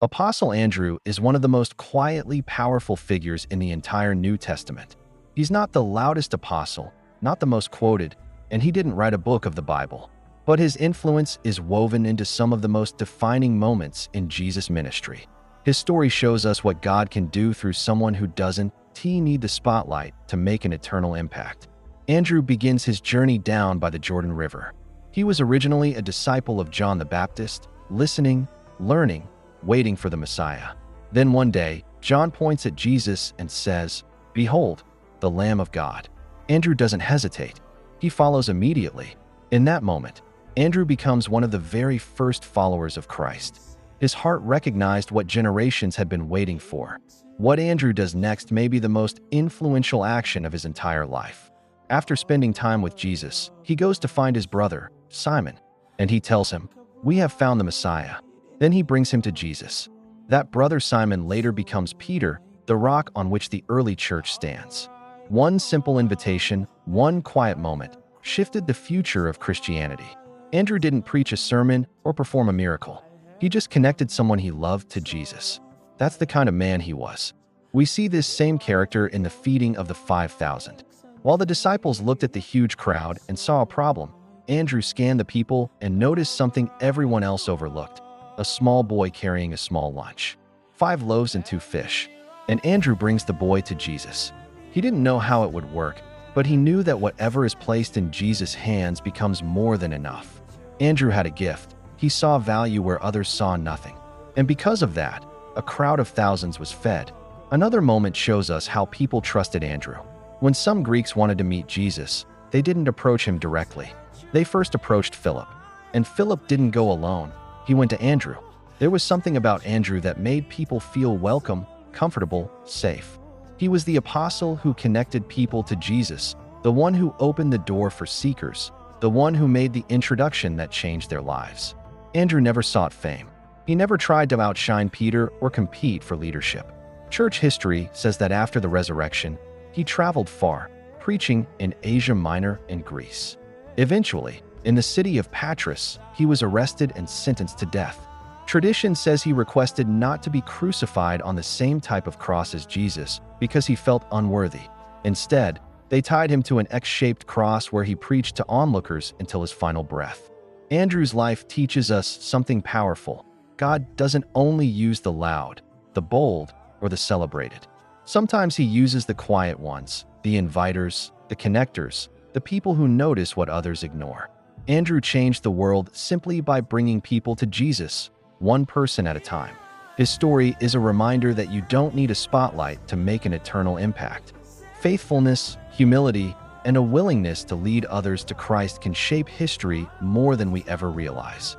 Apostle Andrew is one of the most quietly powerful figures in the entire New Testament. He's not the loudest apostle, not the most quoted, and he didn't write a book of the Bible. But his influence is woven into some of the most defining moments in Jesus' ministry. His story shows us what God can do through someone who doesn't need the spotlight to make an eternal impact. Andrew begins his journey down by the Jordan River. He was originally a disciple of John the Baptist, listening, learning, waiting for the Messiah. Then one day, John points at Jesus and says, "Behold, the Lamb of God." Andrew doesn't hesitate. He follows immediately. In that moment, Andrew becomes one of the very first followers of Christ. His heart recognized what generations had been waiting for. What Andrew does next may be the most influential action of his entire life. After spending time with Jesus, he goes to find his brother, Simon, and he tells him, "We have found the Messiah." Then he brings him to Jesus. That brother Simon later becomes Peter, the rock on which the early church stands. One simple invitation, one quiet moment, shifted the future of Christianity. Andrew didn't preach a sermon or perform a miracle. He just connected someone he loved to Jesus. That's the kind of man he was. We see this same character in the feeding of the 5,000. While the disciples looked at the huge crowd and saw a problem, Andrew scanned the people and noticed something everyone else overlooked: a small boy carrying a small lunch, 5 loaves and 2 fish. And Andrew brings the boy to Jesus. He didn't know how it would work, but he knew that whatever is placed in Jesus' hands becomes more than enough. Andrew had a gift. He saw value where others saw nothing. And because of that, a crowd of thousands was fed. Another moment shows us how people trusted Andrew. When some Greeks wanted to meet Jesus, they didn't approach him directly. They first approached Philip. And Philip didn't go alone. He went to Andrew. There was something about Andrew that made people feel welcome, comfortable, safe. He was the apostle who connected people to Jesus, the one who opened the door for seekers, the one who made the introduction that changed their lives. Andrew never sought fame. He never tried to outshine Peter or compete for leadership. Church history says that after the resurrection, he traveled far, preaching in Asia Minor and Greece. Eventually, in the city of Patras, he was arrested and sentenced to death. Tradition says he requested not to be crucified on the same type of cross as Jesus because he felt unworthy. Instead, they tied him to an X-shaped cross where he preached to onlookers until his final breath. Andrew's life teaches us something powerful. God doesn't only use the loud, the bold, or the celebrated. Sometimes he uses the quiet ones, the inviters, the connectors, the people who notice what others ignore. Andrew changed the world simply by bringing people to Jesus, one person at a time. His story is a reminder that you don't need a spotlight to make an eternal impact. Faithfulness, humility, and a willingness to lead others to Christ can shape history more than we ever realize.